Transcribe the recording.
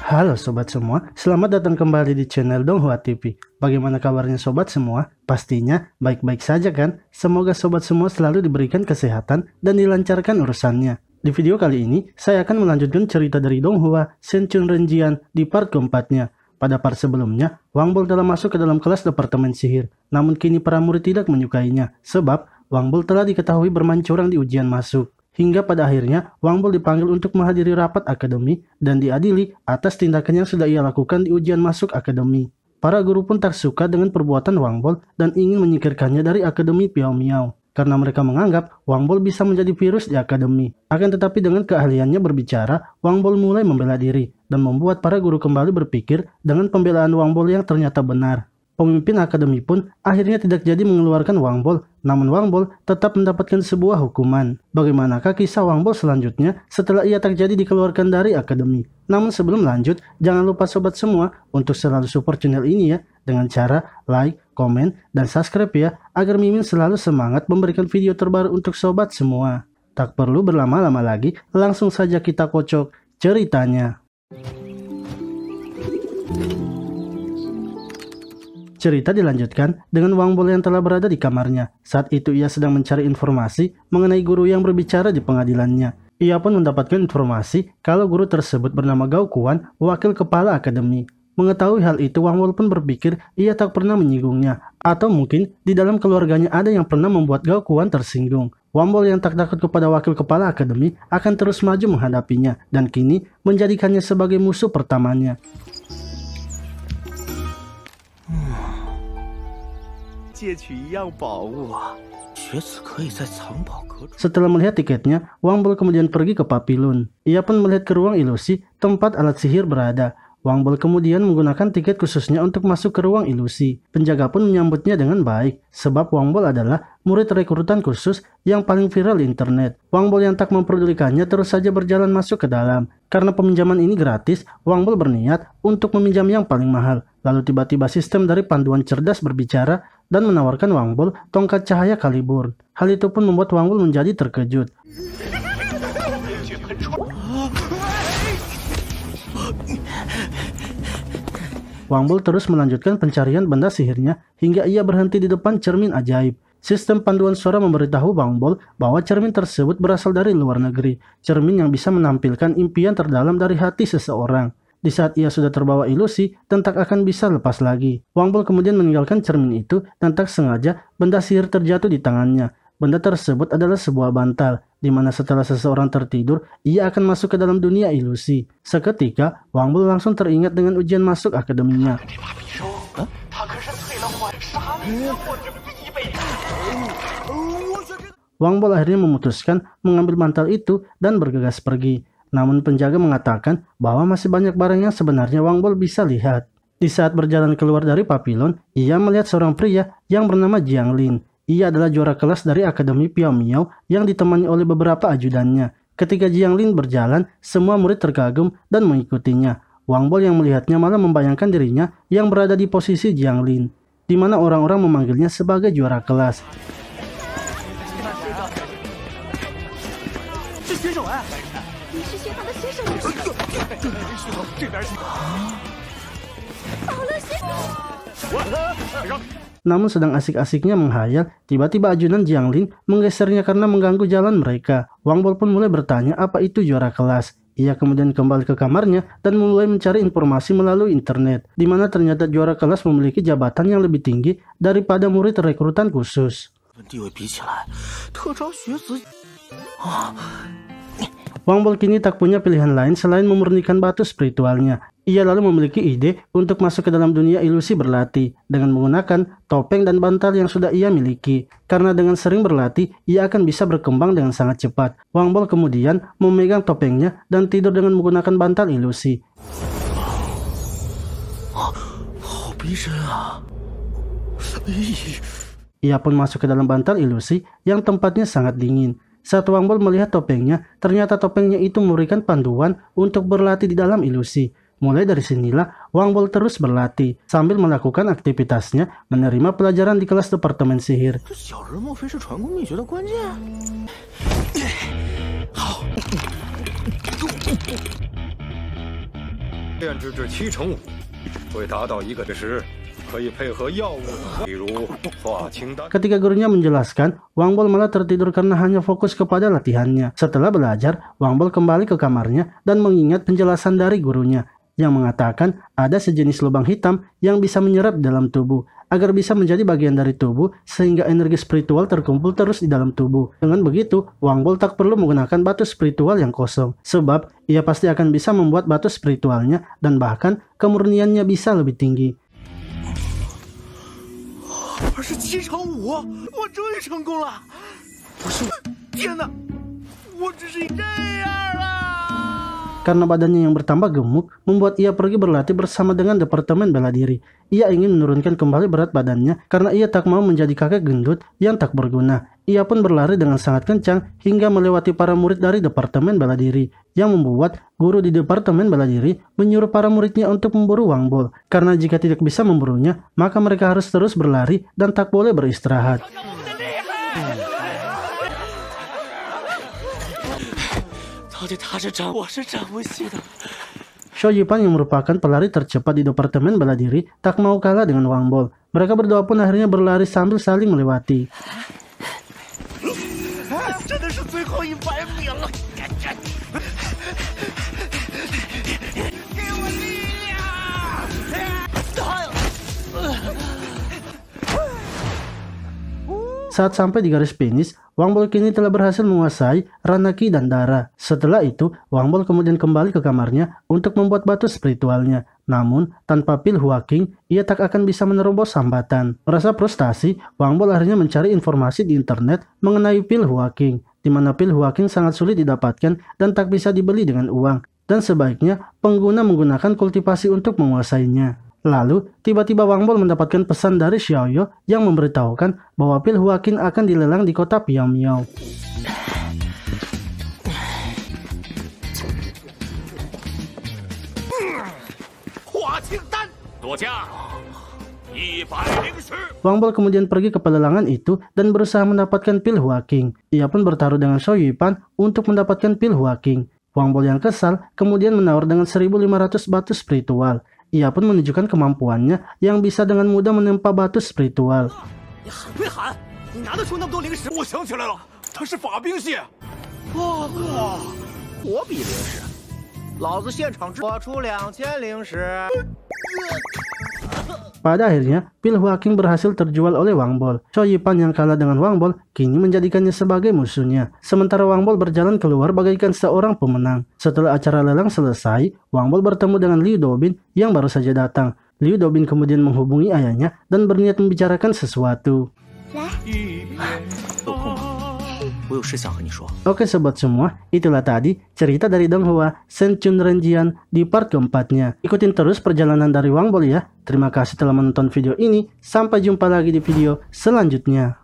Halo sobat semua, selamat datang kembali di channel Donghua TV. Bagaimana kabarnya sobat semua? Pastinya baik-baik saja kan? Semoga sobat semua selalu diberikan kesehatan dan dilancarkan urusannya. Di video kali ini, saya akan melanjutkan cerita dari Donghua Senchun Renjian di part keempatnya. Pada part sebelumnya, Wang Bol telah masuk ke dalam kelas departemen sihir. Namun kini para murid tidak menyukainya, sebab Wang Bol telah diketahui bermain curang di ujian masuk. Hingga pada akhirnya, Wang Bol dipanggil untuk menghadiri rapat akademi dan diadili atas tindakan yang sudah ia lakukan di ujian masuk akademi. Para guru pun tak suka dengan perbuatan Wang Bol dan ingin menyingkirkannya dari akademi Piao Miao. Karena mereka menganggap Wang Bol bisa menjadi virus di akademi. Akan tetapi dengan keahliannya berbicara, Wang Bol mulai membela diri dan membuat para guru kembali berpikir dengan pembelaan Wang Bol yang ternyata benar. Pemimpin akademi pun akhirnya tidak jadi mengeluarkan Wang Bol, namun Wang Bol tetap mendapatkan sebuah hukuman. Bagaimanakah kisah Wang Bol selanjutnya setelah ia tak jadi dikeluarkan dari akademi? Namun sebelum lanjut, jangan lupa sobat semua untuk selalu support channel ini ya, dengan cara like, komen, dan subscribe ya, agar Mimin selalu semangat memberikan video terbaru untuk sobat semua. Tak perlu berlama-lama lagi, langsung saja kita kocok ceritanya. Cerita dilanjutkan dengan Wang Bol yang telah berada di kamarnya. Saat itu ia sedang mencari informasi mengenai guru yang berbicara di pengadilannya. Ia pun mendapatkan informasi kalau guru tersebut bernama Gao Kuan, wakil kepala akademi. Mengetahui hal itu, Wang Bol pun berpikir ia tak pernah menyinggungnya. Atau mungkin di dalam keluarganya ada yang pernah membuat Gao Kuan tersinggung. Wang Bol yang tak takut kepada wakil kepala akademi akan terus maju menghadapinya dan kini menjadikannya sebagai musuh pertamanya. Setelah melihat tiketnya, Wang Bol kemudian pergi ke Papilun. Ia pun melihat ke ruang ilusi tempat alat sihir berada. Wang Bol kemudian menggunakan tiket khususnya untuk masuk ke ruang ilusi. Penjaga pun menyambutnya dengan baik, sebab Wang Bol adalah murid rekrutan khusus yang paling viral di internet. Wang Bol yang tak mempedulikannya terus saja berjalan masuk ke dalam. Karena peminjaman ini gratis, Wang Bol berniat untuk meminjam yang paling mahal. Lalu tiba-tiba sistem dari panduan cerdas berbicara dan menawarkan Wang Bol tongkat cahaya Kalibur. Hal itu pun membuat Wang Bol menjadi terkejut. Wang Bol terus melanjutkan pencarian benda sihirnya hingga ia berhenti di depan cermin ajaib. Sistem panduan suara memberitahu Wang Bol bahwa cermin tersebut berasal dari luar negeri. Cermin yang bisa menampilkan impian terdalam dari hati seseorang. Di saat ia sudah terbawa ilusi dan tak akan bisa lepas lagi. Wang Bol kemudian meninggalkan cermin itu dan tak sengaja benda sihir terjatuh di tangannya. Benda tersebut adalah sebuah bantal, di mana setelah seseorang tertidur, ia akan masuk ke dalam dunia ilusi. Seketika, Wang Bol langsung teringat dengan ujian masuk akademinya. Wang Bol akhirnya memutuskan mengambil bantal itu dan bergegas pergi. Namun penjaga mengatakan bahwa masih banyak barang yang sebenarnya Wang Bol bisa lihat. Di saat berjalan keluar dari Papilon, ia melihat seorang pria yang bernama Jiang Lin. Ia adalah juara kelas dari Akademi Piao Miao yang ditemani oleh beberapa ajudannya. Ketika Jiang Lin berjalan, semua murid terkagum dan mengikutinya. Wang Bol yang melihatnya malah membayangkan dirinya yang berada di posisi Jiang Lin, di mana orang-orang memanggilnya sebagai juara kelas. Namun sedang asik-asiknya menghayal, tiba-tiba ajudan Jiang Lin menggesernya karena mengganggu jalan mereka. Wang Bol pun mulai bertanya apa itu juara kelas. Ia kemudian kembali ke kamarnya dan mulai mencari informasi melalui internet, di mana ternyata juara kelas memiliki jabatan yang lebih tinggi daripada murid rekrutan khusus. Wang Bol kini tak punya pilihan lain selain memurnikan batu spiritualnya. Ia lalu memiliki ide untuk masuk ke dalam dunia ilusi berlatih dengan menggunakan topeng dan bantal yang sudah ia miliki. Karena dengan sering berlatih, ia akan bisa berkembang dengan sangat cepat. Wang Bol kemudian memegang topengnya dan tidur dengan menggunakan bantal ilusi. Ia pun masuk ke dalam bantal ilusi yang tempatnya sangat dingin. Saat Wang Bol melihat topengnya, ternyata topengnya itu memberikan panduan untuk berlatih di dalam ilusi. Mulai dari sinilah Wang Bol terus berlatih sambil melakukan aktivitasnya menerima pelajaran di kelas departemen sihir. 炼制至75%，会达到一个时，可以配合药物，例如画清单。 Ketika gurunya menjelaskan, Wang Bol malah tertidur karena hanya fokus kepada latihannya. Setelah belajar, Wang Bol kembali ke kamarnya dan mengingat penjelasan dari gurunya yang mengatakan ada sejenis lubang hitam yang bisa menyerap dalam tubuh agar bisa menjadi bagian dari tubuh sehingga energi spiritual terkumpul terus di dalam tubuh. Dengan begitu, Wang Bol tak perlu menggunakan batu spiritual yang kosong sebab ia pasti akan bisa membuat batu spiritualnya dan bahkan kemurniannya bisa lebih tinggi. 27.5%，我终于成功了！不是，天哪，我只是这样啊！ Karena badannya yang bertambah gemuk, membuat ia pergi berlatih bersama dengan Departemen Bela Diri. Ia ingin menurunkan kembali berat badannya karena ia tak mau menjadi kakek gendut yang tak berguna. Ia pun berlari dengan sangat kencang hingga melewati para murid dari Departemen Bela Diri, yang membuat guru di Departemen Bela Diri menyuruh para muridnya untuk memburu Wang Bol. Karena jika tidak bisa memburunya, maka mereka harus terus berlari dan tak boleh beristirahat. Shou Yipan yang merupakan pelari tercepat di Departemen Bela Diri tak mau kalah dengan Wang Bol. Mereka berdua pun akhirnya berlari sambil saling melewati. Saat sampai di garis finish, Wang Bol kini telah berhasil menguasai Ranaki dan Dara. Setelah itu, Wang Bol kemudian kembali ke kamarnya untuk membuat batu spiritualnya. Namun, tanpa pil Huaking, ia tak akan bisa menerobos hambatan. Merasa frustasi, Wang Bol akhirnya mencari informasi di internet mengenai pil Huaking, di mana pil Huaking sangat sulit didapatkan dan tak bisa dibeli dengan uang. Dan sebaiknya pengguna menggunakan kultivasi untuk menguasainya. Lalu, tiba-tiba Wang Bol mendapatkan pesan dari Xiaoyo yang memberitahukan bahwa pil Huaking akan dilelang di kota Piao Miao. Wang Bol kemudian pergi ke pelelangan itu dan berusaha mendapatkan pil Huaking. Ia pun bertaruh dengan Shou Yipan untuk mendapatkan pil Huaking. Wang Bol yang kesal kemudian menawar dengan 1.500 batu spiritual. Ia pun menunjukkan kemampuannya yang bisa dengan mudah menempa batu spiritual. Pada akhirnya, pil Huaking berhasil terjual oleh Wang Bol. Shou Yipan yang kalah dengan Wang Bol kini menjadikannya sebagai musuhnya. Sementara Wang Bol berjalan keluar bagaikan seorang pemenang. Setelah acara lelang selesai, Wang Bol bertemu dengan Liu Dobin yang baru saja datang. Liu Dobin kemudian menghubungi ayahnya dan berniat membicarakan sesuatu. Oke sobat semua, itulah tadi cerita dari Donghua Shen Chun Renjian di part keempatnya. Ikutin terus perjalanan dari Wang Bol ya. Terima kasih telah menonton video ini. Sampai jumpa lagi di video selanjutnya.